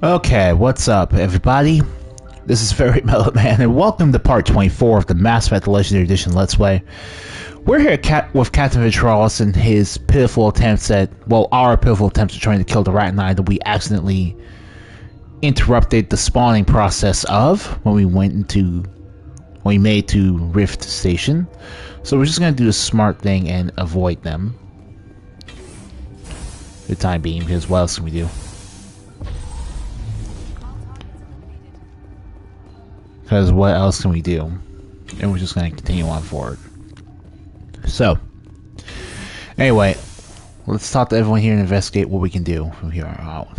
Okay, what's up, everybody? This is Very Mellow Man, and welcome to part 24 of the Mass Effect Legendary Edition Let's Play. We're here with Captain Ventralis and his pitiful attempts at, well, our pitiful attempts at trying to kill the Rachni that we accidentally interrupted the spawning process of when we made to Rift Station. So we're just gonna do the smart thing and avoid them for the time being, because what else can we do? Because what else can we do? And we're just going to continue on forward. So, anyway, let's talk to everyone here and investigate what we can do from here on out.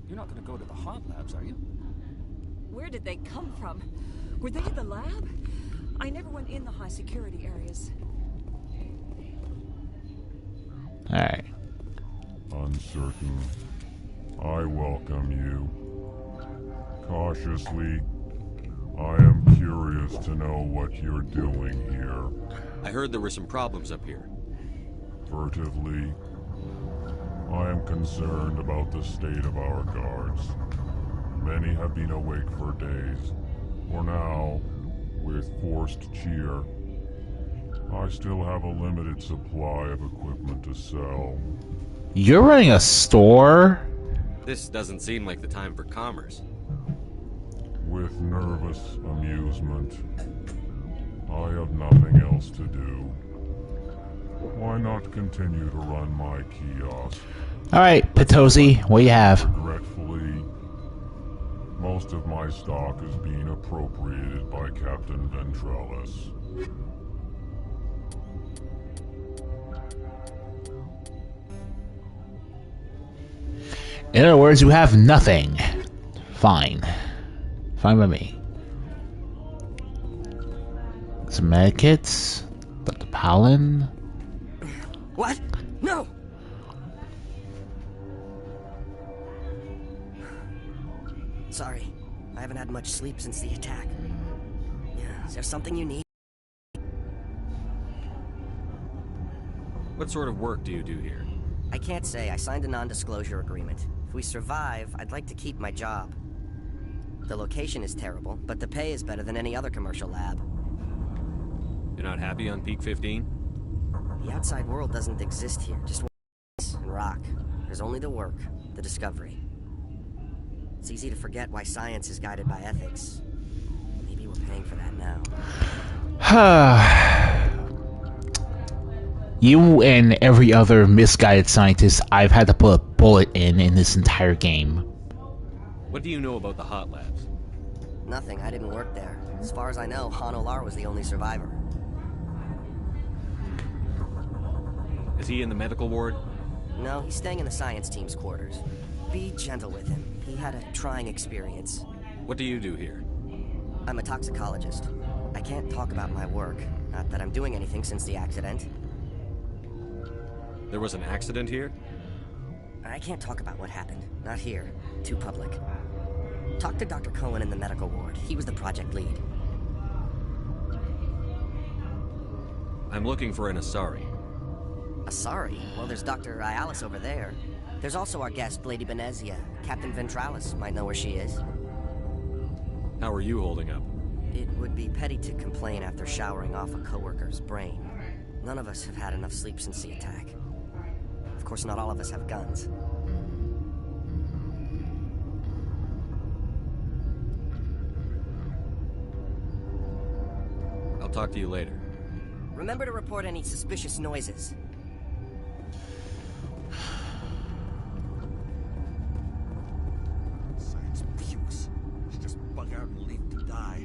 You're not going to go to the hot labs, are you? Where did they come from? Were they in the lab? I never went in the high security areas. Alright. Uncertain. I welcome you. Cautiously. I am curious to know what you're doing here. I heard there were some problems up here. Furtively. I am concerned about the state of our guards. Many have been awake for days. For now, with forced cheer, I still have a limited supply of equipment to sell. You're running a store? This doesn't seem like the time for commerce. With nervous amusement. I have nothing else to do. Why not continue to run my kiosk? Alright, Petosi, what do you have? Regretfully, most of my stock is being appropriated by Captain Ventralis. In other words, you have nothing. Fine. Fine by me. Some medikits, but the pollen. What? No! Sorry, I haven't had much sleep since the attack. Yeah, is there something you need? What sort of work do you do here? I can't say. I signed a non-disclosure agreement. If we survive, I'd like to keep my job. The location is terrible, but the pay is better than any other commercial lab. You're not happy on Peak 15? The outside world doesn't exist here, just and rock. There's only the work, the discovery. It's easy to forget why science is guided by ethics. Maybe we're paying for that now. You and every other misguided scientist I've had to put a bullet in this entire game. What do you know about the hot labs? Nothing, I didn't work there. As far as I know, Han Olar was the only survivor. Is he in the medical ward? No, he's staying in the science team's quarters. Be gentle with him. He had a trying experience. What do you do here? I'm a toxicologist. I can't talk about my work. Not that I'm doing anything since the accident. There was an accident here? I can't talk about what happened. Not here. Too public. Talk to Dr. Cohen in the medical ward. He was the project lead. I'm looking for an Asari. Asari? Well, there's Dr. Ialis over there. There's also our guest, Lady Benezia. Captain Ventralis might know where she is. How are you holding up? It would be petty to complain after showering off a coworker's brain. None of us have had enough sleep since the attack. Of course, not all of us have guns. I'll talk to you later. Remember to report any suspicious noises. Science pukes. Should just bug out and leave to die.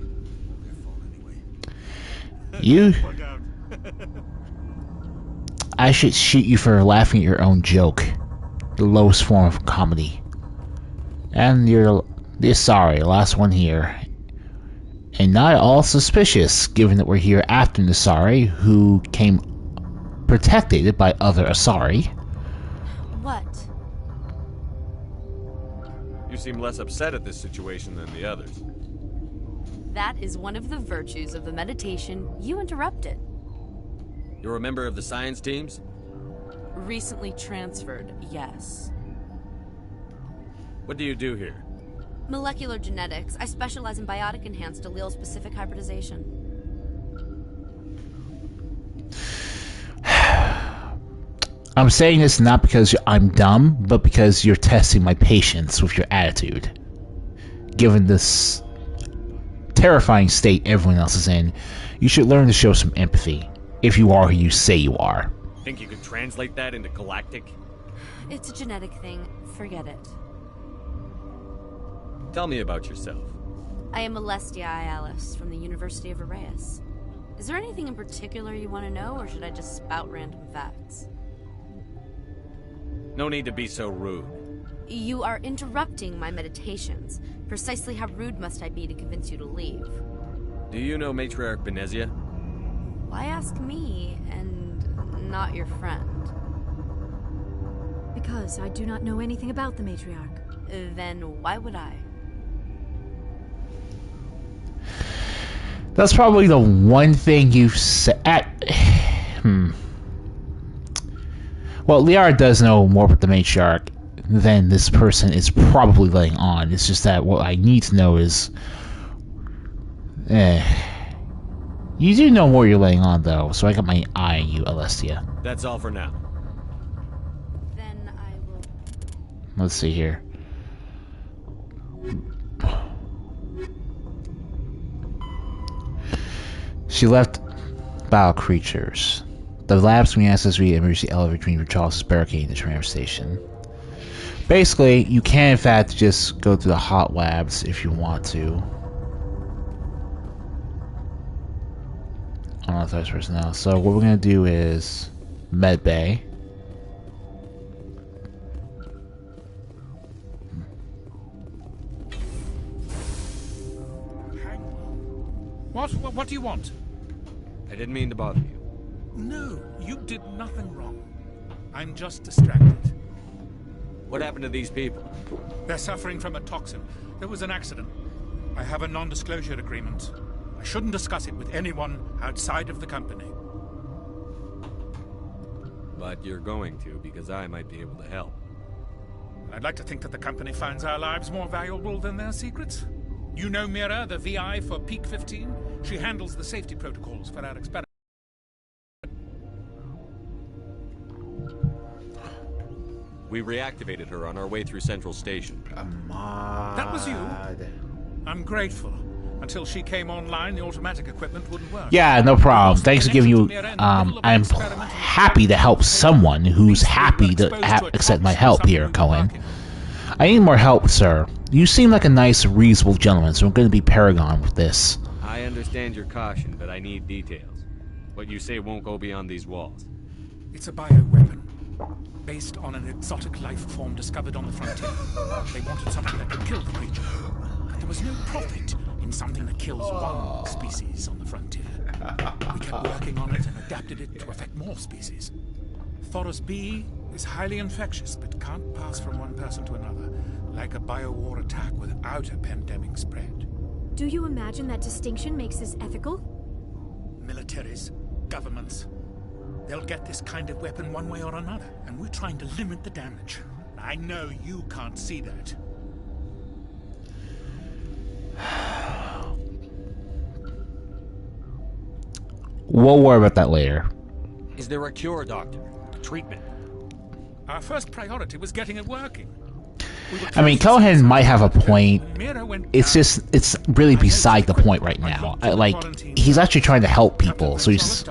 Their fault anyway. You? Bug out. I should shoot you for laughing at your own joke. The lowest form of comedy. And you're the Asari, last one here. And not at all suspicious, given that we're here after an Asari who came protected by other Asari. What? You seem less upset at this situation than the others. That is one of the virtues of the meditation you interrupted. You're a member of the science teams? Recently transferred, yes. What do you do here? Molecular genetics. I specialize in biotic-enhanced allele-specific hybridization. I'm saying this not because I'm dumb, but because you're testing my patience with your attitude. Given this terrifying state everyone else is in, you should learn to show some empathy, if you are who you say you are. Think you could translate that into galactic? It's a genetic thing. Forget it. Tell me about yourself. I am Alestia Alice from the University of Arraeus. Is there anything in particular you want to know, or should I just spout random facts? No need to be so rude. You are interrupting my meditations. Precisely how rude must I be to convince you to leave? Do you know Matriarch Benezia? Why ask me, and not your friend? Because I do not know anything about the Matriarch. Then why would I? That's probably the one thing you've said. Well, Liara does know more about the Matriarch than this person is probably letting on. It's just that what I need to know is... You do know more you're laying on, though, so I got my eye on you, Alestia. That's all for now. Then I will... Let's see here. She left bio creatures. The lab's between accessory emergency elevator between Charles barricading the tram station. Basically, you can in fact just go to the hot labs if you want to. Unauthorized personnel. So what we're gonna do is med bay. What do you want? I didn't mean to bother you. No, you did nothing wrong. I'm just distracted. What happened to these people? They're suffering from a toxin. There was an accident. I have a non-disclosure agreement. I shouldn't discuss it with anyone outside of the company. But you're going to, because I might be able to help. I'd like to think that the company finds our lives more valuable than their secrets. You know Mira, the VI for Peak 15? She handles the safety protocols for our experiment. We reactivated her on our way through Central Station. That was you? I'm grateful. Until she came online, the automatic equipment wouldn't work. Yeah, no problem. Thanks for giving you... I'm happy to help someone who's happy to accept my help here, Cohen. I need more help, sir. You seem like a nice, reasonable gentleman, so I'm going to be Paragon with this. I understand your caution, but I need details. What you say won't go beyond these walls. It's a bioweapon. Based on an exotic life form discovered on the frontier. They wanted something that could kill the creature. But there was no profit in something that kills one species on the frontier. We kept working on it and adapted it to affect more species. Thoros B is highly infectious, but can't pass from one person to another, like a biowar attack without a pandemic spread. Do you imagine that distinction makes this ethical? Militaries, governments, they'll get this kind of weapon one way or another, and we're trying to limit the damage. I know you can't see that. We'll worry about that later. Is there a cure, Doctor? Treatment? Our first priority was getting it working. I mean, Cohen might have a point. It's just, it's really beside the point right now. He's actually trying to help people, so he's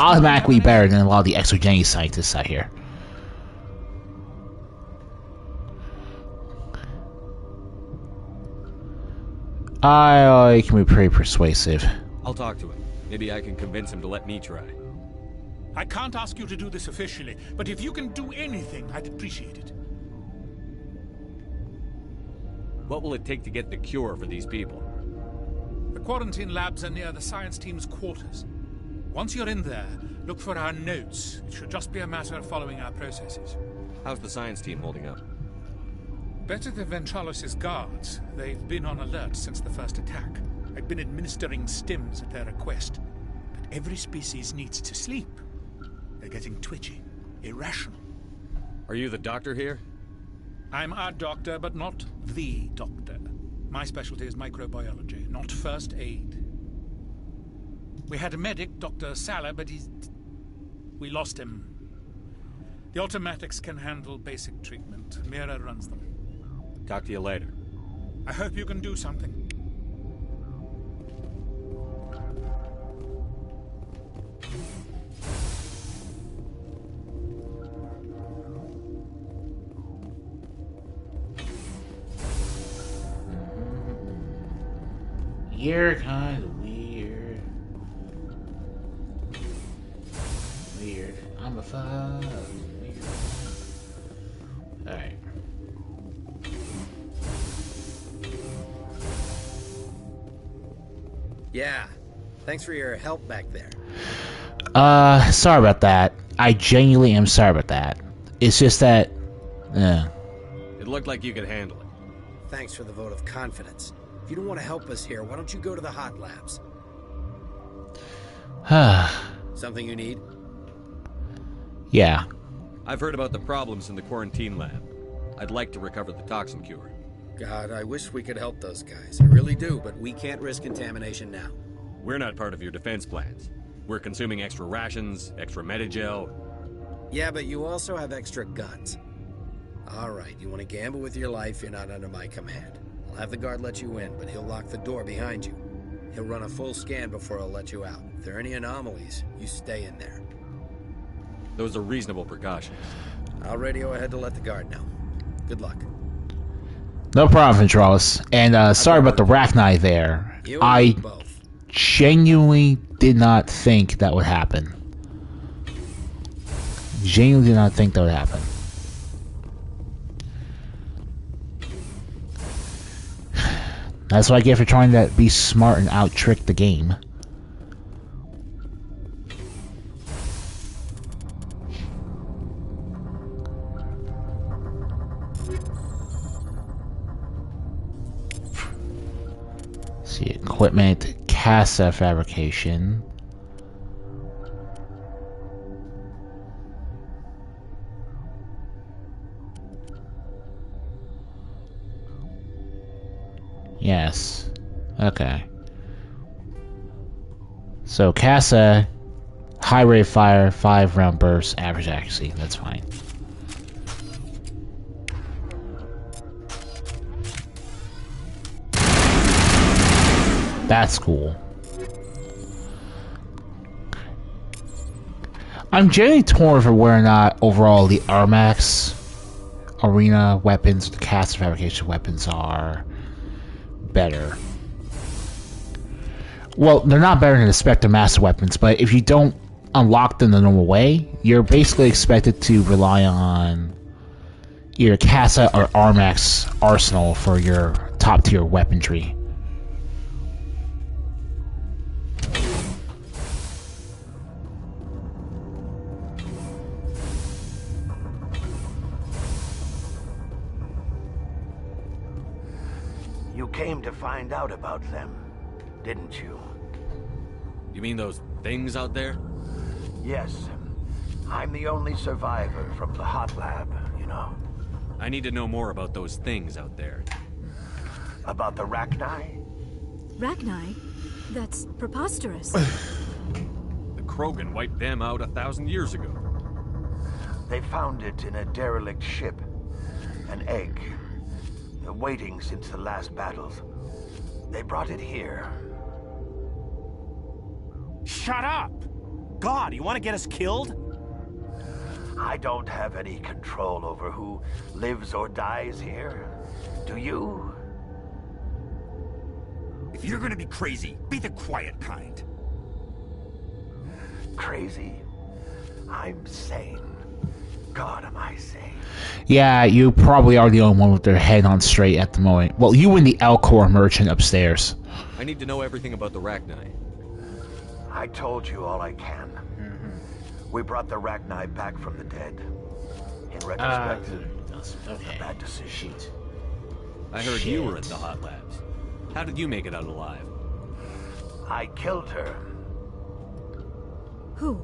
automatically better than a lot of the exogeny scientists out here. I can be pretty persuasive. I'll talk to him. Maybe I can convince him to let me try. I can't ask you to do this officially, but if you can do anything, I'd appreciate it. What will it take to get the cure for these people? The quarantine labs are near the science team's quarters. Once you're in there, look for our notes. It should just be a matter of following our processes. How's the science team holding up? Better than Ventralos' guards. They've been on alert since the first attack. I've been administering stims at their request. But every species needs to sleep. They're getting twitchy, irrational. Are you the doctor here? I'm our doctor, but not the doctor. My specialty is microbiology, not first aid. We had a medic, Dr. Salah, but we lost him. The automatics can handle basic treatment. Mira runs them. Talk to you later. I hope you can do something. You're kind of weird. Weird. I'm a fuck. Weird. Alright. Yeah. Thanks for your help back there. Sorry about that. I genuinely am sorry about that. It's just that, It looked like you could handle it. Thanks for the vote of confidence. If you don't want to help us here, why don't you go to the hot labs? Something you need? Yeah. I've heard about the problems in the quarantine lab. I'd like to recover the toxin cure. God, I wish we could help those guys. I really do, but we can't risk contamination now. We're not part of your defense plans. We're consuming extra rations, extra Medigel. Yeah, but you also have extra guns. All right, you want to gamble with your life, you're not under my command. I'll have the guard let you in, but he'll lock the door behind you. He'll run a full scan before he'll let you out. If there are any anomalies, you stay in there. Those are reasonable precautions. I'll radio ahead to let the guard know. Good luck. No problem, Ventralis. And sorry about the Rachni there. I genuinely did not think that would happen. Genuinely did not think that would happen. That's what I get for trying to be smart and out-trick the game. See, equipment, CASA fabrication. Yes. Okay. So CASA, high rate of fire, 5 round bursts, average accuracy. That's fine. That's cool. I'm generally torn for whether or not overall the Armax arena weapons, the CASA fabrication weapons are better. Well, they're not better than the Spectre Master weapons, but if you don't unlock them the normal way, you're basically expected to rely on either CASA or Armax arsenal for your top tier weaponry. You came to find out about them, didn't you? You mean those things out there? Yes. I'm the only survivor from the hot lab, you know. I need to know more about those things out there. About the Rachni? Rachni? That's preposterous. The Krogan wiped them out 1,000 years ago. They found it in a derelict ship. An egg. Waiting since the last battles. They brought it here. Shut up! God, you want to get us killed? I don't have any control over who lives or dies here. Do you? If you're gonna be crazy, be the quiet kind. Crazy? I'm sane. God, am I sane? Yeah, you probably are the only one with their head on straight at the moment. Well, you and the Alcor merchant upstairs. I need to know everything about the Rachni. I told you all I can. We brought the Rachni back from the dead. In retrospect, okay. a bad decision. I heard you were at the hot labs. How did you make it out alive? I killed her. Who?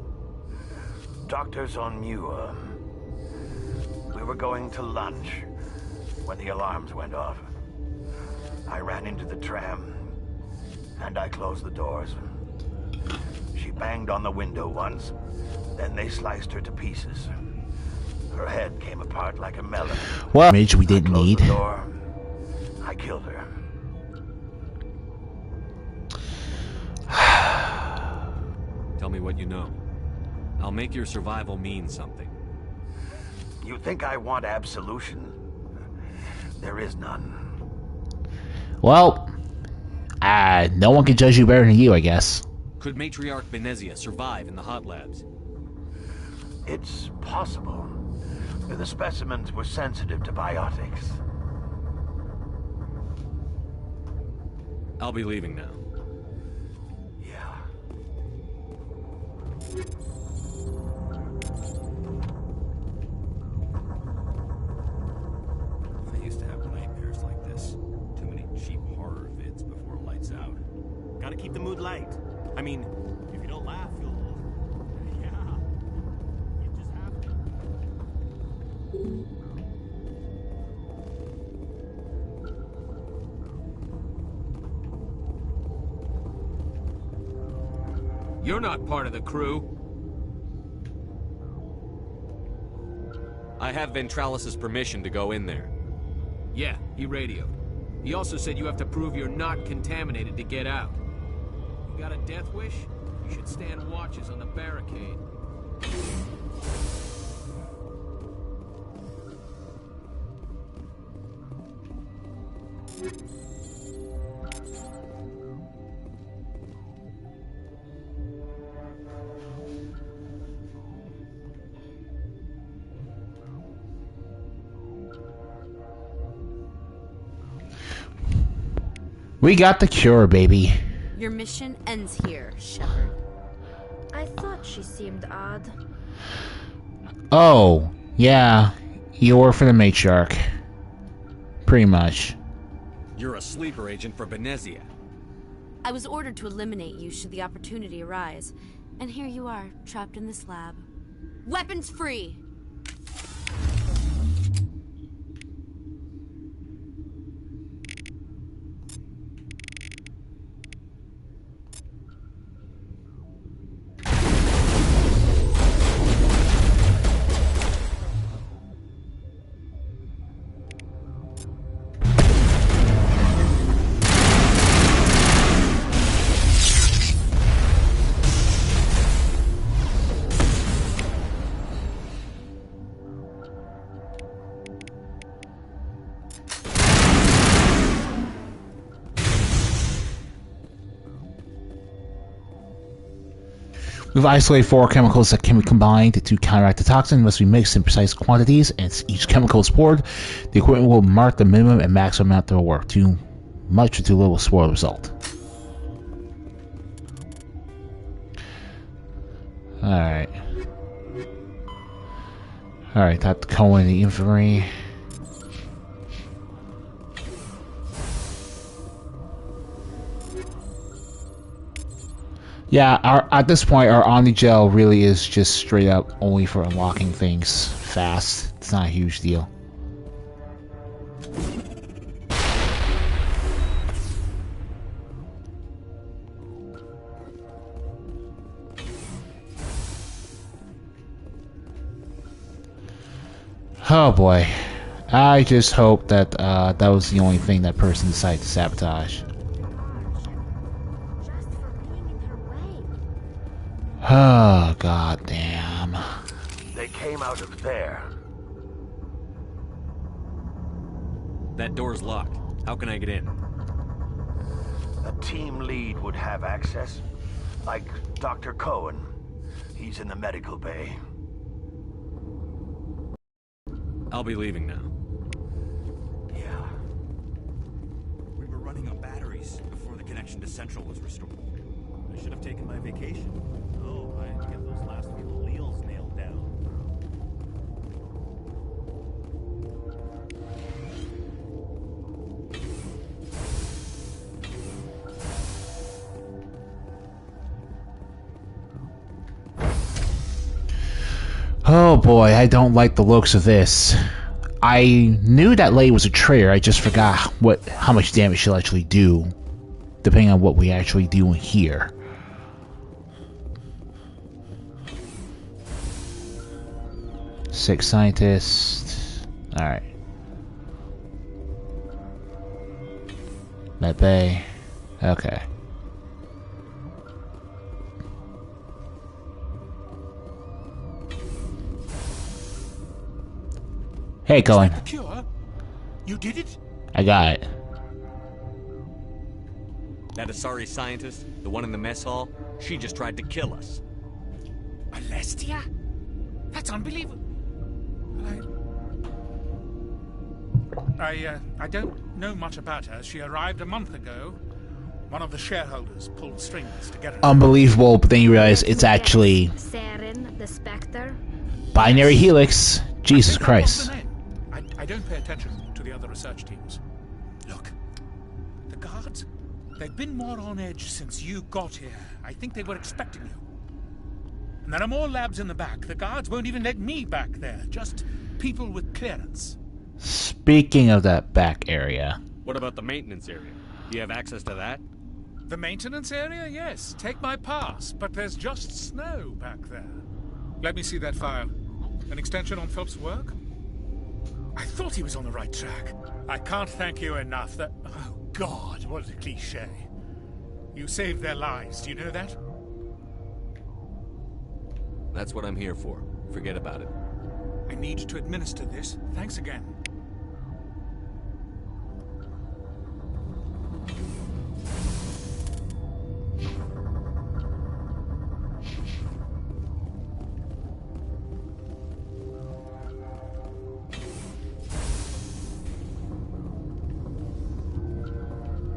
Doctors on Muir. We were going to lunch when the alarms went off. I ran into the tram, and I closed the doors. She banged on the window once, then they sliced her to pieces. Her head came apart like a melon. Well, image we didn't need. The door. I killed her. Tell me what you know. I'll make your survival mean something. You think I want absolution? There is none. Well, no one can judge you better than you, I guess. Could Matriarch Benezia survive in the hot labs? It's possible. The specimens were sensitive to biotics. I'll be leaving now. Yeah. I used to have nightmares like this. Too many cheap horror vids before lights out. Gotta keep the mood light. I mean, if you don't laugh, you'll... Yeah. You just have to. You're not part of the crew. I have Ventralis's permission to go in there. Yeah, he radioed. He also said you have to prove you're not contaminated to get out. You got a death wish? You should stand watches on the barricade. We got the cure, baby. Your mission ends here, Shepard. I thought she seemed odd. Oh, yeah. You work for the matriarch. Pretty much. You're a sleeper agent for Benezia. I was ordered to eliminate you should the opportunity arise. And here you are, trapped in this lab. Weapons free! We've isolated 4 chemicals that can be combined to counteract the toxin. Must be mixed in precise quantities, and each chemical is poured. The equipment will mark the minimum and maximum amount that will work. Too much or too little will spoil the result. Alright. Alright, that go in the infirmary. Yeah, at this point, our Omnigel really is just straight up only for unlocking things fast. It's not a huge deal. Oh boy. I just hope that that was the only thing that person decided to sabotage. Oh, god damn. They came out of there. That door's locked. How can I get in? A team lead would have access. Like Dr. Cohen. He's in the medical bay. I'll be leaving now. Yeah. We were running on batteries before the connection to Central was restored. I should have taken my vacation. Oh, I had to get those last few alleles nailed down. Oh boy, I don't like the looks of this. I knew that lady was a traitor, I just forgot how much damage she'll actually do, depending on what we actually do in here. Six scientists. Alright. Med bay. Okay. Hey, Colin. The cure? You did it? I got it. That Asari scientist, the one in the mess hall, she just tried to kill us. Alestia? That's unbelievable. I don't know much about her. She arrived a month ago. One of the shareholders pulled strings to get her. Unbelievable, but then you realize it's actually Saren, the Spectre. Binary Helix. Jesus Christ. I don't pay attention to the other research teams. Look, the guards, they've been more on edge since you got here. I think they were expecting you. And there are more labs in the back. The guards won't even let me back there. Just people with clearance. Speaking of that back area. What about the maintenance area? Do you have access to that? The maintenance area? Yes. Take my pass. But there's just snow back there. Let me see that file. An extension on Phelps' work? I thought he was on the right track. I can't thank you enough that... Oh, God, what a cliché. You saved their lives, do you know that? That's what I'm here for. Forget about it. I need to administer this. Thanks again.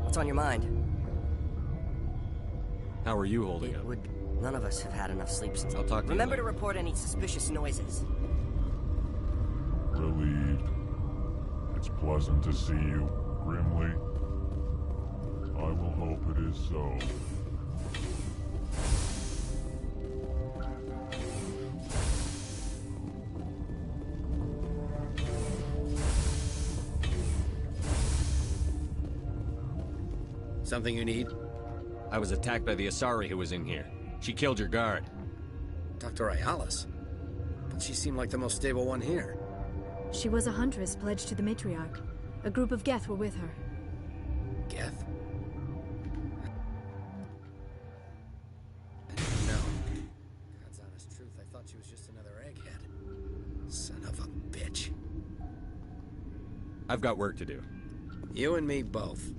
What's on your mind? How are you holding up? None of us have had enough sleep since. I'll talk to you Remember later. to report any suspicious noises. Relieved. It's pleasant to see you, Grimly. I will hope it is so. Something you need? I was attacked by the Asari who was in here. She killed your guard. Dr. Ayalis? But she seemed like the most stable one here. She was a huntress pledged to the matriarch. A group of Geth were with her. Geth? No. God's honest truth, I thought she was just another egghead. Son of a bitch. I've got work to do. You and me both.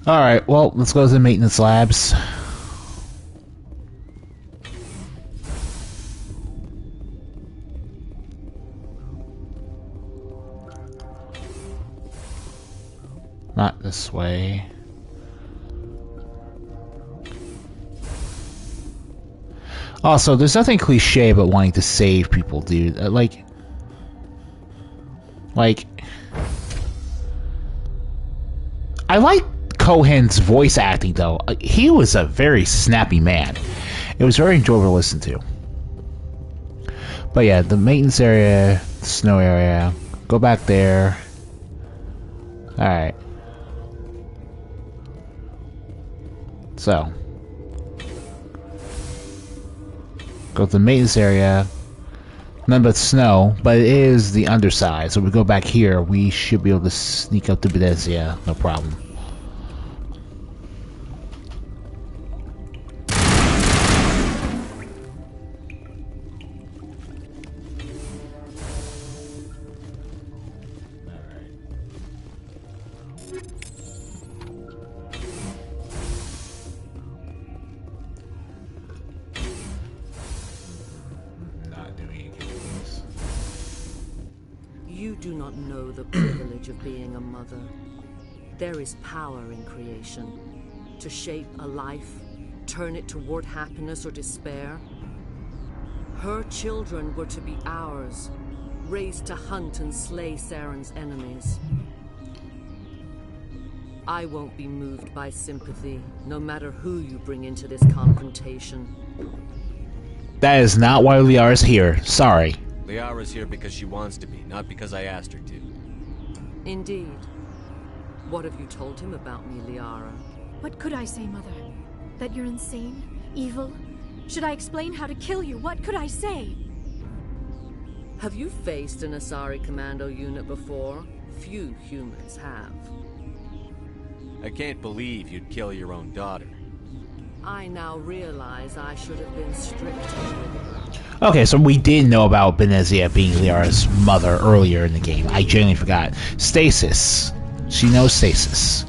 Alright, well, let's go to the maintenance labs. Not this way. Also, there's nothing cliche about wanting to save people, dude. Like... I like Cohen's voice acting, though. He was a very snappy man. It was very enjoyable to listen to. But yeah, the maintenance area, the snow area. Go back there. Alright. So. Go to the maintenance area. None but snow, but it is the underside. So if we go back here, we should be able to sneak up to Benezia. No problem. You do not know the privilege of being a mother. There is power in creation. To shape a life, turn it toward happiness or despair. Her children were to be ours, raised to hunt and slay Saren's enemies. I won't be moved by sympathy, no matter who you bring into this confrontation. That is not why Liara's here. Sorry. Liara's here because she wants to be, not because I asked her to. Indeed. What have you told him about me, Liara? What could I say, Mother? That you're insane? Evil? Should I explain how to kill you? What could I say? Have you faced an Asari commando unit before? Few humans have. I can't believe you'd kill your own daughter. I now realize I should have been stricter with her. Okay, so we did know about Benezia being Liara's mother earlier in the game. I genuinely forgot. Stasis. She knows Stasis.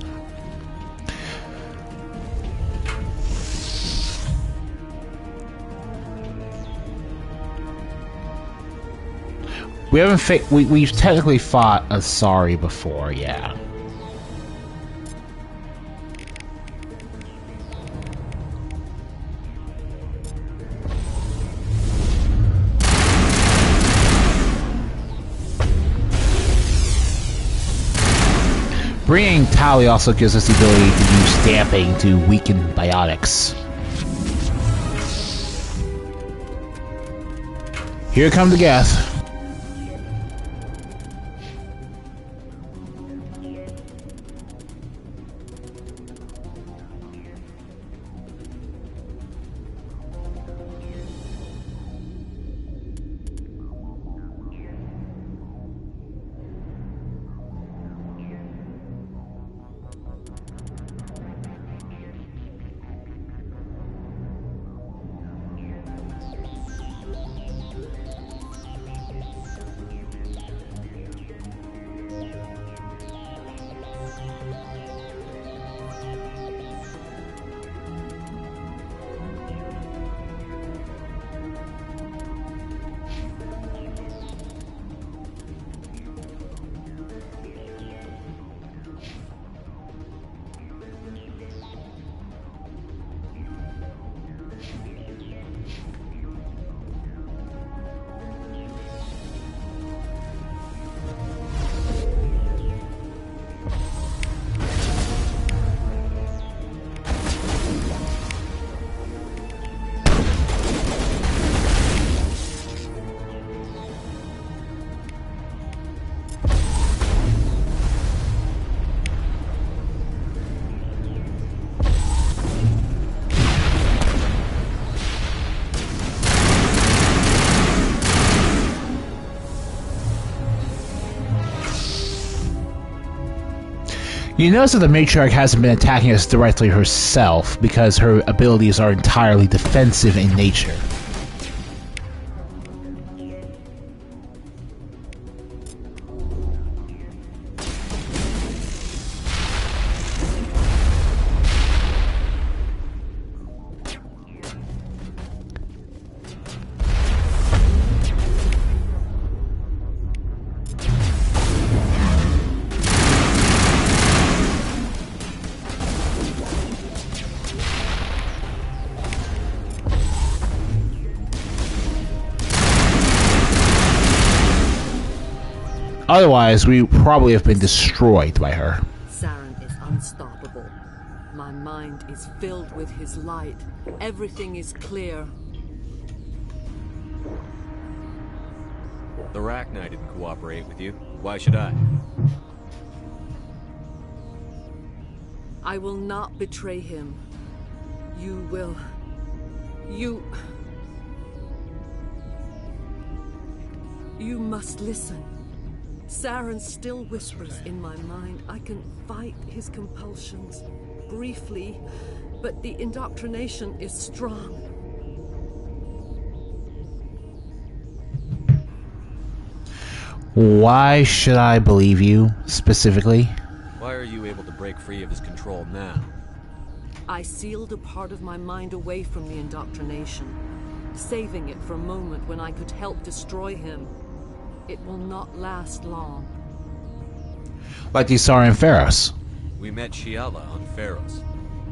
We haven't we've technically fought Asari before, yeah. Bringing Tali also gives us the ability to use damping to weaken biotics. Here come the Geth. You notice that the matriarch hasn't been attacking us directly herself because her abilities are entirely defensive in nature. Otherwise, we probably have been destroyed by her. Saren is unstoppable. My mind is filled with his light. Everything is clear. The Rachni didn't cooperate with you. Why should I? I will not betray him. You will. You must listen. Saren still whispers in my mind. I can fight his compulsions, briefly, but the indoctrination is strong. Why should I believe you, specifically? Why are you able to break free of his control now? I sealed a part of my mind away from the indoctrination, saving it for a moment when I could help destroy him. It will not last long. Like the Saren Pharaohs. We met Shiala on Pharos.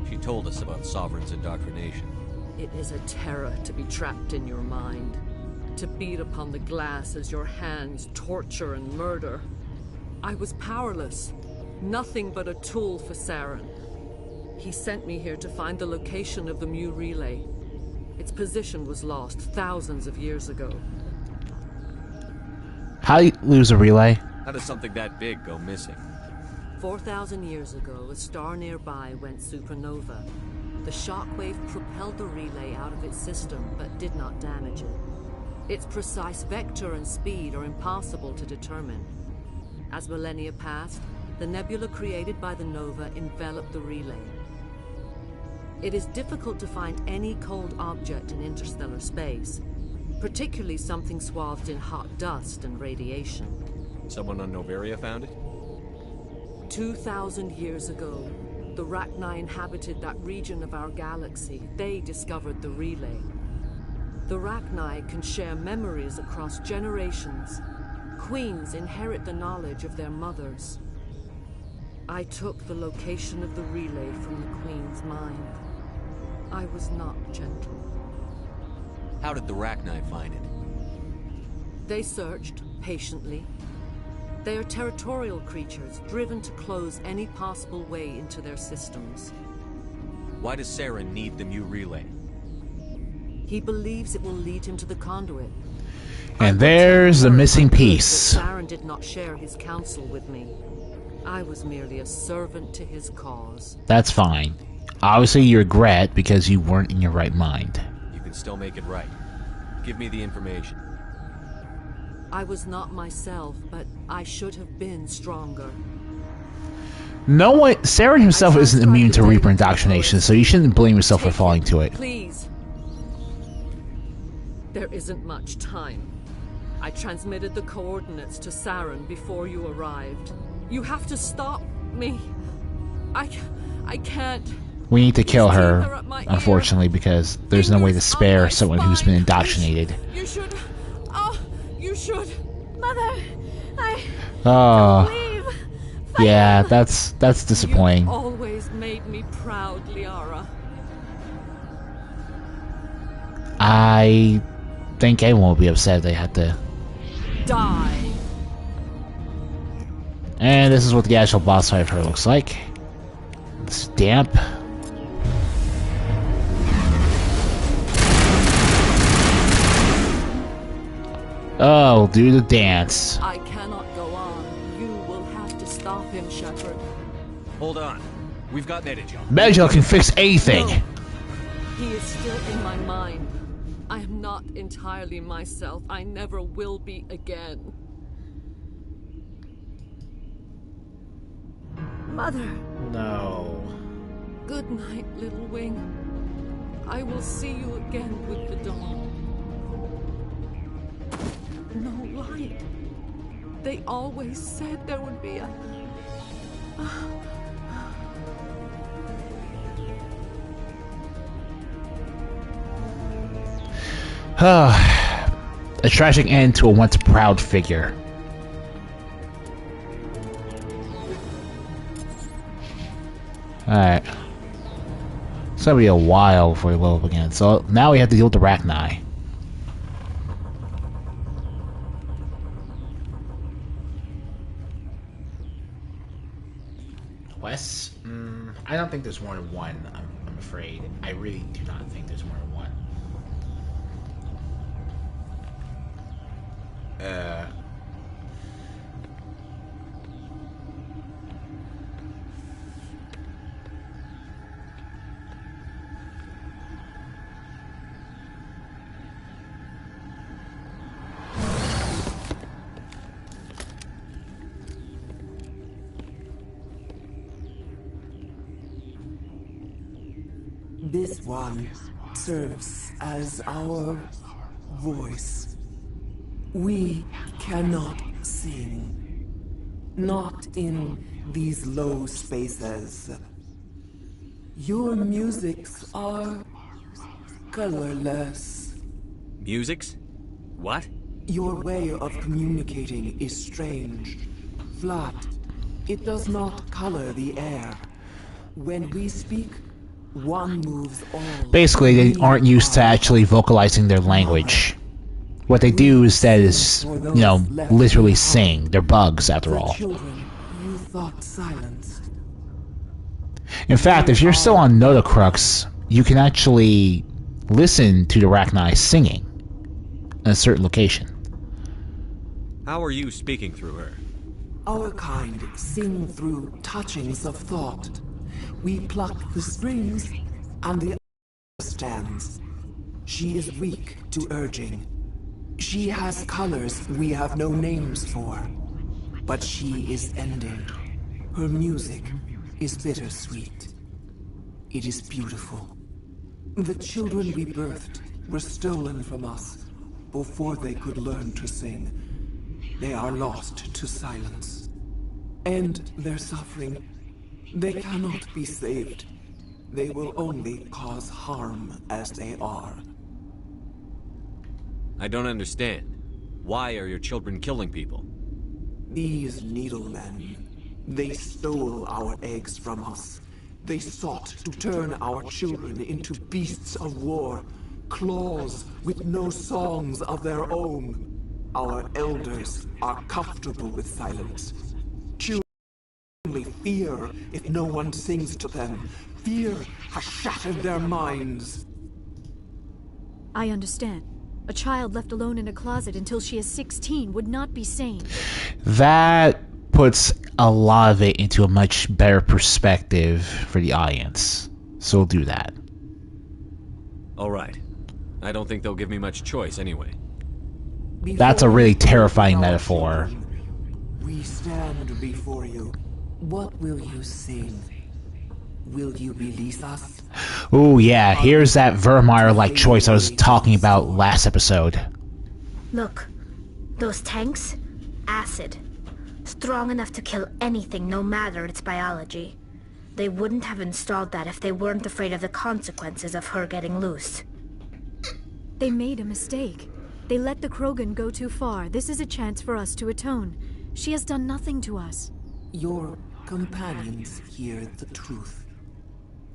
She told us about Sovereign's indoctrination. It is a terror to be trapped in your mind, to beat upon the glass as your hands torture and murder. I was powerless. Nothing but a tool for Saren. He sent me here to find the location of the Mu relay. Its position was lost thousands of years ago. How do you lose a relay? How does something that big go missing? 4,000 years ago, a star nearby went supernova. The shockwave propelled the relay out of its system, but did not damage it. Its precise vector and speed are impossible to determine. As millennia passed, the nebula created by the nova enveloped the relay. It is difficult to find any cold object in interstellar space, particularly something swathed in hot dust and radiation. Someone on Noveria found it? 2,000 years ago, the Rachni inhabited that region of our galaxy. They discovered the relay. The Rachni can share memories across generations. Queens inherit the knowledge of their mothers. I took the location of the relay from the Queen's mind. I was not gentle. How did the Rachni find it? They searched, patiently. They are territorial creatures, driven to close any possible way into their systems. Why does Saren need the Mu relay? He believes it will lead him to the conduit. And there's the missing piece. Saren did not share his counsel with me. I was merely a servant to his cause. That's fine. Obviously you regret because you weren't in your right mind. You can still make it right. Give me the information. I was not myself, but I should have been stronger. No one, Saren himself isn't immune to Reaper indoctrination, so you shouldn't blame yourself for falling to it. Please. There isn't much time. I transmitted the coordinates to Saren before you arrived. You have to stop me. I can't. We need to kill her, unfortunately, because there's no way to spare someone who's been indoctrinated. You should. Oh, you should. Mother, Oh. Yeah, that's disappointing. You always made me proud, Liara. I think anyone will be upset if they had to die. And this is what the actual boss fight of her looks like. It's damp. Oh, do the dance. I cannot go on. You will have to stop him, Shepard. Hold on. We've got Benezia. Benezia can fix anything. No. He is still in my mind. I am not entirely myself. I never will be again. Mother. No. Good night, little wing. I will see you again with the dawn. No light. They always said there would be a... A tragic end to a once proud figure. Alright. It's gonna be a while before we level up again. So now we have to deal with the Rachni. Quests? I don't think there's more than one, I'm afraid. I really do not think there's more than one. This one serves as our voice. We cannot sing. Not in these low spaces. Your musics are colorless. Musics? What? Your way of communicating is strange. Flat. It does not color the air. When we speak, one moves all. Basically, they aren't used to actually vocalizing their language. What they do instead is, you know, literally sing. They're bugs, after all. Children you thought silenced. In fact, if you're still on Notocrux, you can actually listen to the Rachni singing in a certain location. How are you speaking through her? Our kind sing through touchings of thought. We pluck the strings, and the other stands. She is weak to urging. She has colors we have no names for. But she is ending. Her music is bittersweet. It is beautiful. The children we birthed were stolen from us before they could learn to sing. They are lost to silence. And their suffering, they cannot be saved. They will only cause harm as they are. I don't understand. Why are your children killing people? These needlemen, they stole our eggs from us. They sought to turn our children into beasts of war, claws with no songs of their own. Our elders are comfortable with silence. Children only fear if no one sings to them. Fear has shattered their minds. I understand. A child left alone in a closet until she is 16 would not be sane. That puts a lot of it into a much better perspective for the audience. So we'll do that. Alright. I don't think they'll give me much choice anyway. That's a really terrifying metaphor. We stand before you. What will you sing? Will you release us? Oh yeah, here's that Vermeer-like choice I was talking about last episode. Look, those tanks? Acid. Strong enough to kill anything, no matter its biology. They wouldn't have installed that if they weren't afraid of the consequences of her getting loose. They made a mistake. They let the Krogan go too far. This is a chance for us to atone. She has done nothing to us. Your companions hear the truth.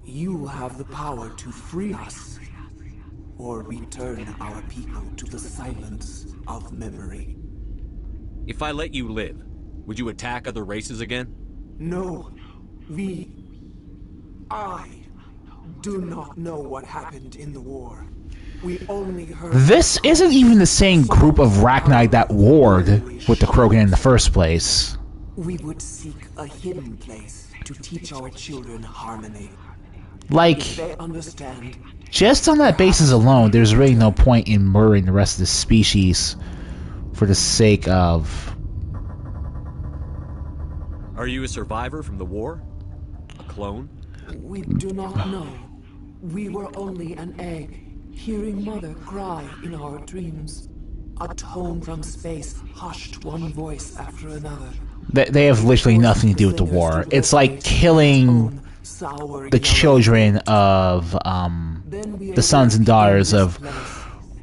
You have the power to free us, or return our people to the silence of memory. If I let you live, would you attack other races again? No, I do not know what happened in the war. We only heard... This isn't even the same group of Rachni that warred with the Krogan in the first place. We would seek a hidden place to teach our children harmony. Like, they understand. Just on that basis alone, there's really no point in murdering the rest of the species for the sake of... Are you a survivor from the war? A clone? We do not know. We were only an egg, hearing Mother cry in our dreams. A tone from space hushed one voice after another. They have literally nothing to do with the war. It's like killing the children of the sons and daughters of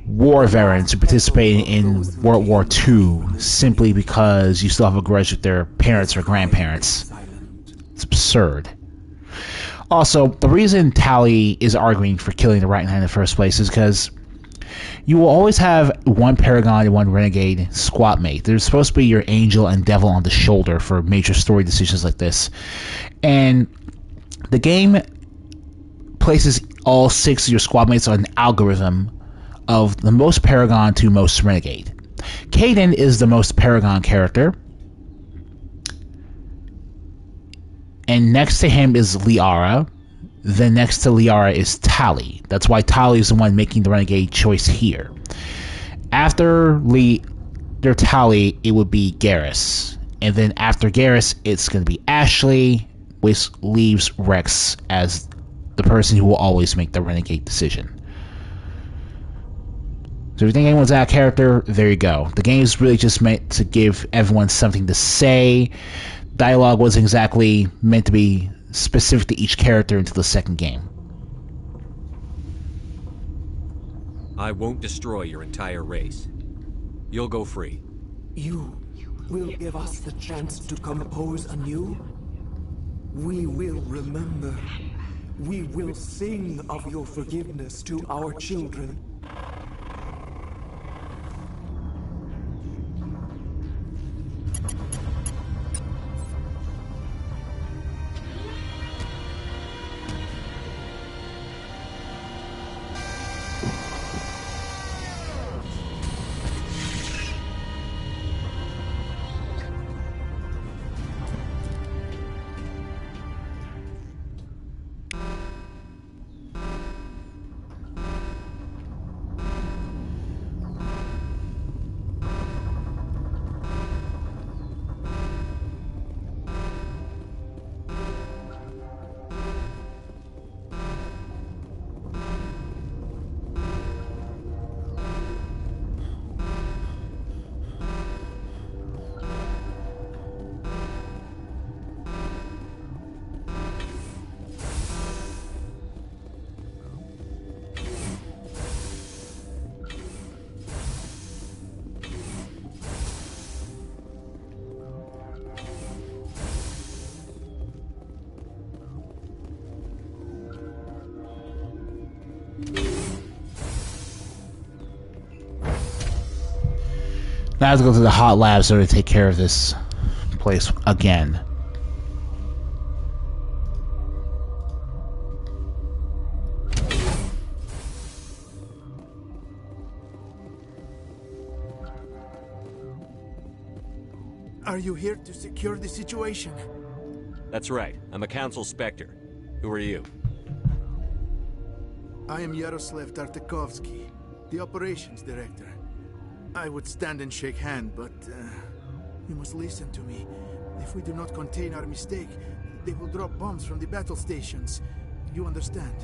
war veterans who participated in World War II simply because you still have a grudge with their parents or grandparents. It's absurd. Also, the reason Tali is arguing for killing the Rachni in the first place is because you will always have one Paragon and one Renegade squad mate. They're supposed to be your angel and devil on the shoulder for major story decisions like this. And the game places all 6 of your squad mates on an algorithm of the most Paragon to most Renegade. Kaidan is the most Paragon character. And next to him is Liara. Then next to Liara is Tali. That's why Tali is the one making the Renegade choice here. After Tali, it would be Garrus. And then after Garrus, it's going to be Ashley, which leaves Rex as the person who will always make the Renegade decision. So if you think anyone's out of character, there you go. The game is really just meant to give everyone something to say. Dialogue wasn't exactly meant to be specific to each character until the second game. I won't destroy your entire race. You'll go free. You will give us the chance to compose anew? We will remember. We will sing of your forgiveness to our children. Now I have to go to the hot labs in order to take care of this place again. Are you here to secure the situation? That's right. I'm a Council Spectre. Who are you? I am Yaroslav Tartakovsky, the Operations Director. I would stand and shake hand, but you must listen to me. If we do not contain our mistake, they will drop bombs from the battle stations. You understand?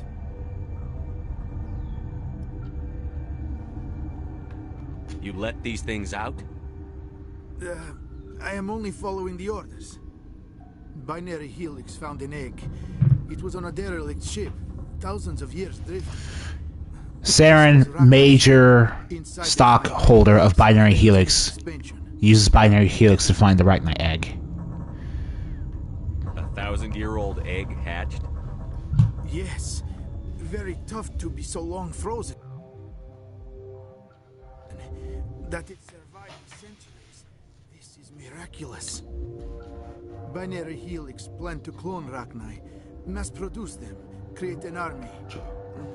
You let these things out? I am only following the orders. Binary Helix found an egg. It was on a derelict ship, thousands of years drift. Saren, major stockholder of Binary Helix, uses Binary Helix to find the Rachni egg. 1,000-year-old egg hatched? Yes. Very tough to be so long frozen. That it survived centuries. This is miraculous. Binary Helix planned to clone Rachni, mass produce them, create an army.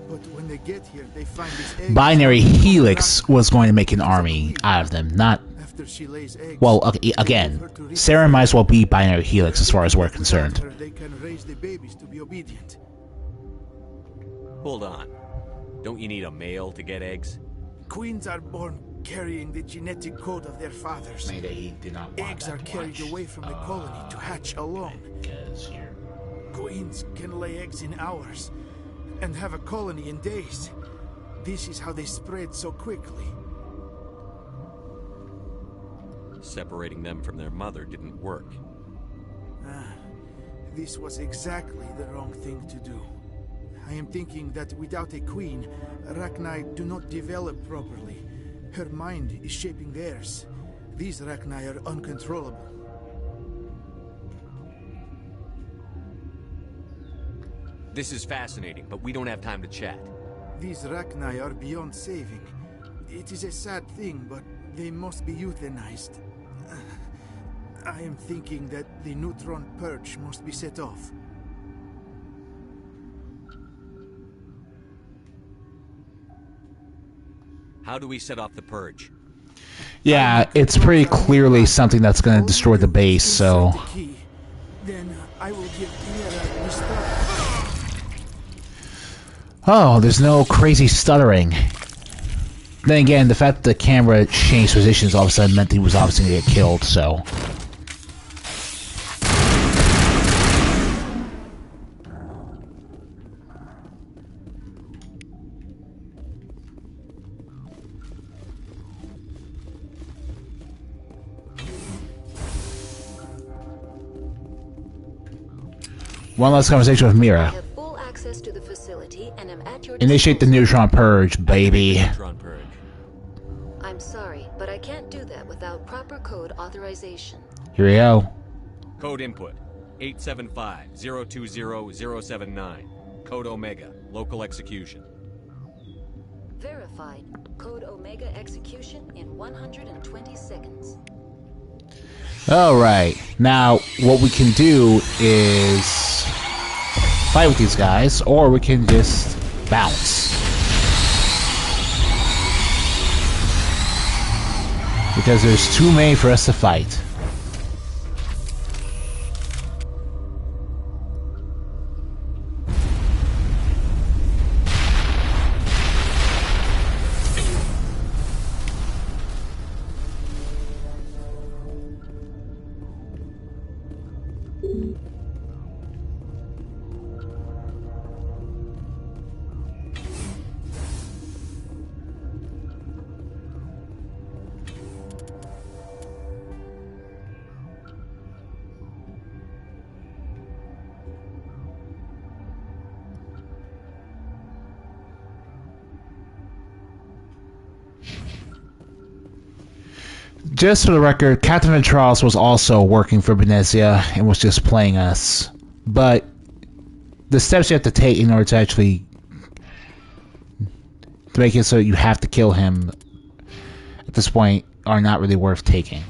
But when they get here, they find this egg. Binary Helix was going to make an army out of them, not... After she lays eggs, well, again, Saren might as well be Binary Helix as far as we're concerned. They can raise the babies to be obedient. Hold on. Don't you need a male to get eggs? Queens are born carrying the genetic code of their fathers. Eggs are carried away from the colony to hatch alone. Queens can lay eggs in hours and have a colony in days. This is how they spread so quickly. Separating them from their mother didn't work. This was exactly the wrong thing to do. I am thinking that without a queen, Rachni do not develop properly. Her mind is shaping theirs. These Rachni are uncontrollable. This is fascinating, but we don't have time to chat. These Rachni are beyond saving. It is a sad thing, but they must be euthanized. I am thinking that the neutron purge must be set off. How do we set off the purge? Yeah, it's pretty clearly something that's going to destroy the base, so... Then I will give Mira the stuff. Oh, there's no crazy stuttering. Then again, the fact that the camera changed positions all of a sudden meant he was obviously going to get killed, so... One last conversation with Mira. I have full access to the facility and am at your Initiate the neutron purge, baby. Neutron purge. I'm sorry, but I can't do that without proper code authorization. Here we go. Code input 875-020-079. Code Omega. Local execution. Verified. Code Omega execution in 120 seconds. Alright, now what we can do is fight with these guys, or we can just bounce. Because there's too many for us to fight. Just for the record, Captain Ventralis was also working for Benezia and was just playing us. But the steps you have to take in order to actually to make it so you have to kill him at this point are not really worth taking.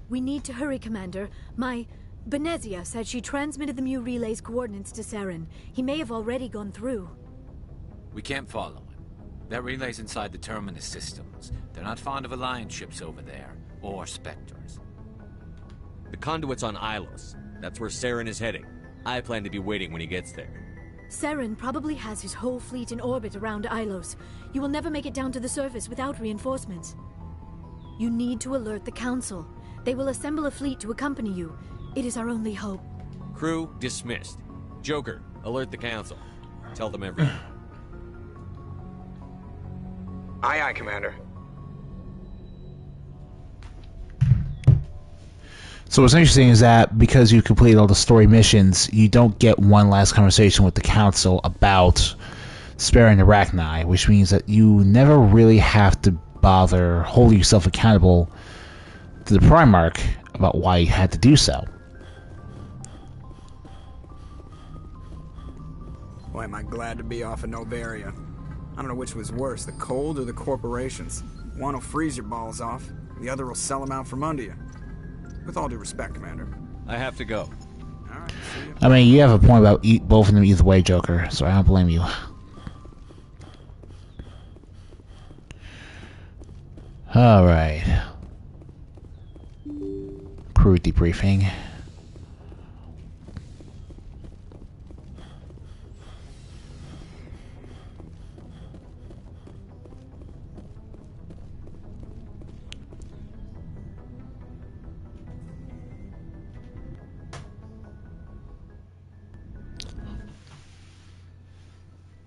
We need to hurry, Commander. My Benezia said she transmitted the Mu relay's coordinates to Saren. He may have already gone through. We can't follow him. That relay's inside the Terminus systems. They're not fond of Alliance ships over there, or Spectres. The conduit's on Ilos. That's where Saren is heading. I plan to be waiting when he gets there. Saren probably has his whole fleet in orbit around Ilos. You will never make it down to the surface without reinforcements. You need to alert the Council. They will assemble a fleet to accompany you. It is our only hope. Crew dismissed. Joker, alert the Council. Tell them everything. Aye, aye, Commander. So what's interesting is that because you complete all the story missions, you don't get one last conversation with the Council about sparing the Rachni, which means that you never really have to bother holding yourself accountable to the Primarch about why you had to do so. Boy, am I glad to be off of Novaria. I don't know which was worse, the cold or the corporations. One will freeze your balls off, the other will sell them out from under you. With all due respect, Commander. I have to go. Alright, see you. I mean, you have a point about both of them either way, Joker, so I don't blame you. Alright. Crew debriefing.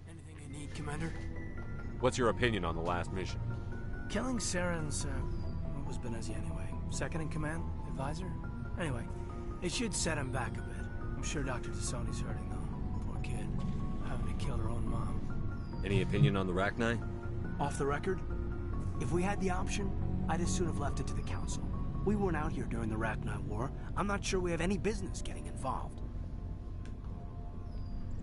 Anything you need, Commander? What's your opinion on the last mission? Killing Saren's, what was Benezia anyway? Second in command? Advisor? Anyway, it should set him back a bit. I'm sure Dr. Tassoni's hurting, though. Poor kid. Having to kill her own mom. Any opinion on the Rachni? Off the record, if we had the option, I'd as soon have left it to the Council. We weren't out here during the Rachni War. I'm not sure we have any business getting involved.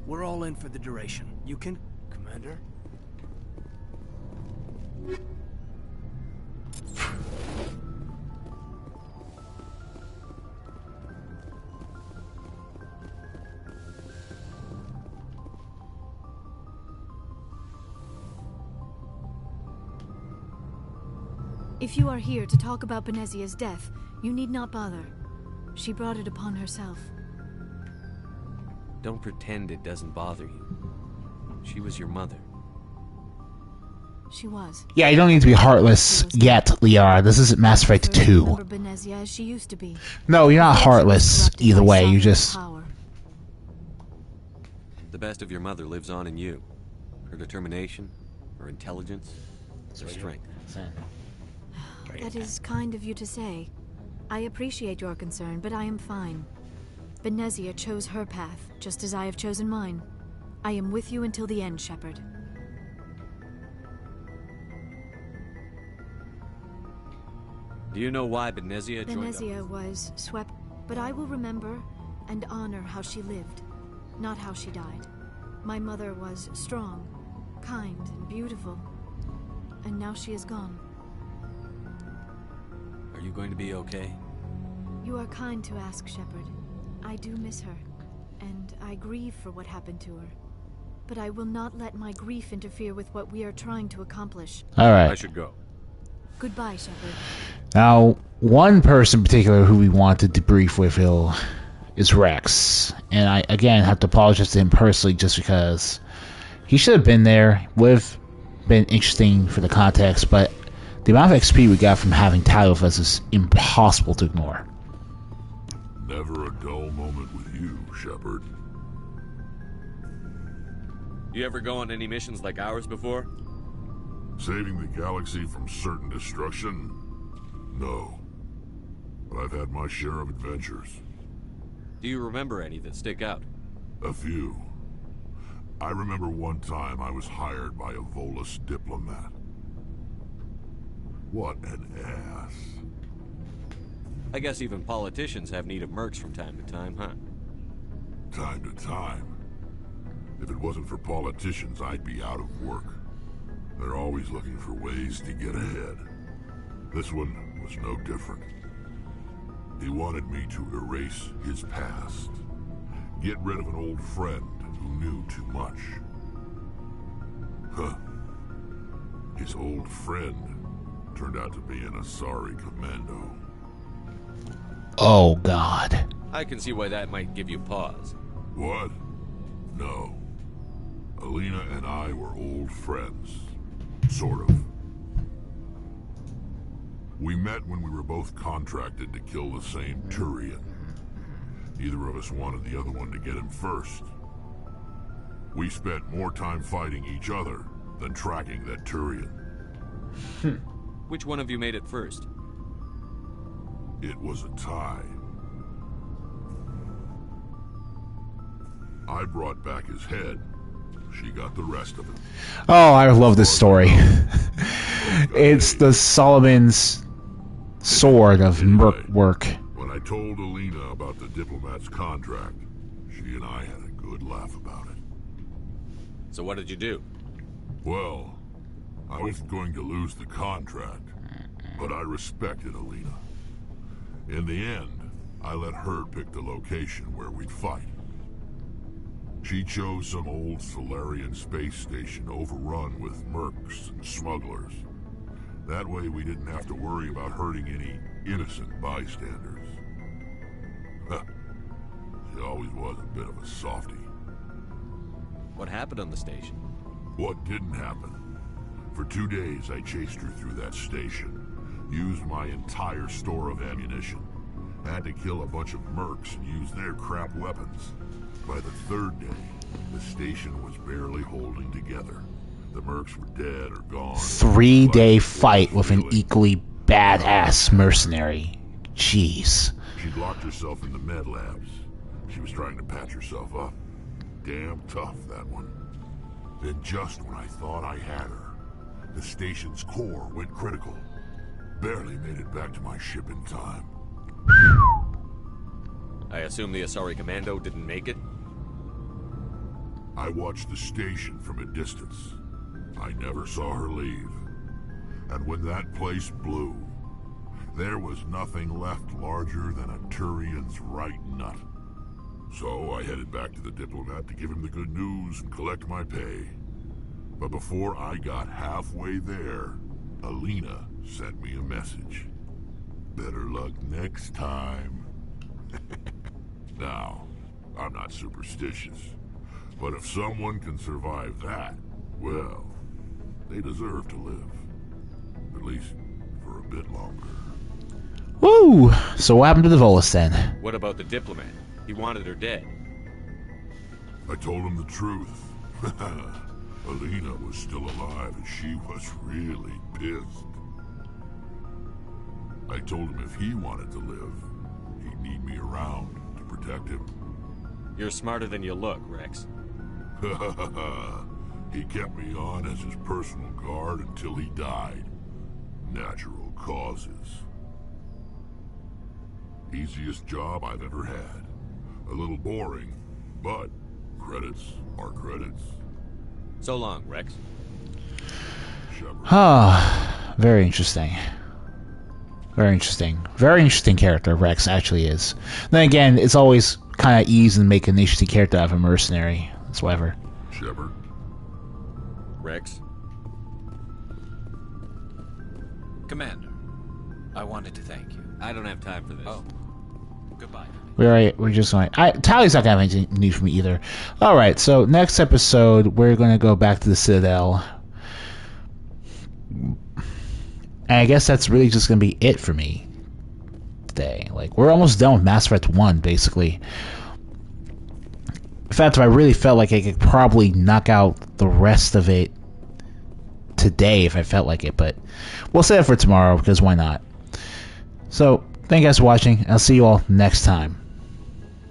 We're all in for the duration. You can, Commander? If you are here to talk about Benezia's death, you need not bother. She brought it upon herself. Don't pretend it doesn't bother you. She was your mother. She was. Yeah, you don't need to be heartless yet, Liara. This isn't Mass Effect 2. Remember Benezia as she used to be. No, you're not heartless either way. You just... The best of your mother lives on in you. Her determination, her intelligence, her strength. That is kind of you to say. I appreciate your concern, but I am fine. Benezia chose her path, just as I have chosen mine. I am with you until the end, Shepard. Do you know why Benezia joined us? Benezia was swept, but I will remember and honor how she lived, not how she died. My mother was strong, kind, and beautiful, and now she is gone. Are you going to be okay? You are kind to ask, Shepard. I do miss her, and I grieve for what happened to her. But I will not let my grief interfere with what we are trying to accomplish. Alright. I should go. Goodbye, Shepard. Now, one person in particular who we want to debrief with is Rex. And I, again, have to apologize to him personally just because he should have been there. Would have been interesting for the context, but the amount of XP we got from having Tyler with us is impossible to ignore. Never a dull moment with you, Shepard. You ever go on any missions like ours before? Saving the galaxy from certain destruction? No. But I've had my share of adventures. Do you remember any that stick out? A few. I remember one time I was hired by a Volus diplomat. What an ass. I guess even politicians have need of mercs from time to time, huh? Time to time. If it wasn't for politicians, I'd be out of work. They're always looking for ways to get ahead. This one was no different. He wanted me to erase his past. Get rid of an old friend who knew too much. Huh. His old friend turned out to be an Asari commando. Oh, God. I can see why that might give you pause. What? No. Alina and I were old friends. Sort of. We met when we were both contracted to kill the same Turian. Neither of us wanted the other one to get him first. We spent more time fighting each other than tracking that Turian. Which one of you made it first? It was a tie. I brought back his head. She got the rest of it. Oh, I love this story. It's the Solomon's sword of merc work. When I told Alina about the diplomat's contract, she and I had a good laugh about it. So what did you do? Well, I wasn't going to lose the contract, but I respected Alina. In the end, I let her pick the location where we'd fight. She chose some old Solarian space station overrun with mercs and smugglers. That way we didn't have to worry about hurting any innocent bystanders. She always was a bit of a softie. What happened on the station? What didn't happen? For 2 days I chased her through that station. Used my entire store of ammunition. Had to kill a bunch of mercs and use their crap weapons. By the 3rd day, the station was barely holding together. The mercs were dead or gone. 3-day fight with an equally badass mercenary. Jeez. She'd locked herself in the med labs. She was trying to patch herself up. Damn tough, that one. Then just when I thought I had her, the station's core went critical. Barely made it back to my ship in time. I assume the Asari Commando didn't make it? I watched the station from a distance. I never saw her leave. And when that place blew, there was nothing left larger than a Turian's right nut. So I headed back to the diplomat to give him the good news and collect my pay. But before I got halfway there, Alina sent me a message. Better luck next time. Now, I'm not superstitious, but if someone can survive that, well, they deserve to live. At least for a bit longer. Woo! So what happened to the Volus then? What about the diplomat? He wanted her dead. I told him the truth. Alina was still alive and she was really pissed. I told him if he wanted to live, he'd need me around to protect him. You're smarter than you look, Rex. He kept me on as his personal guard until he died. Natural causes. Easiest job I've ever had. A little boring, but credits are credits. So long, Rex. Ah, very interesting. Very interesting. Very interesting character, Rex actually is. Then again, it's always kind of easy to make an interesting character out of a mercenary. That's whatever. Shepard. Rex. Commander, I wanted to thank you. I don't have time for this. Oh, goodbye. We're just going. Tally's not gonna have anything new for me either. All right, so next episode we're gonna go back to the Citadel, and I guess that's really just gonna be it for me today. Like, we're almost done with Mass Effect 1, basically. In fact, if I really felt like I could probably knock out the rest of it today if I felt like it, but we'll save it for tomorrow because why not? So, thank you guys for watching. I'll see you all next time.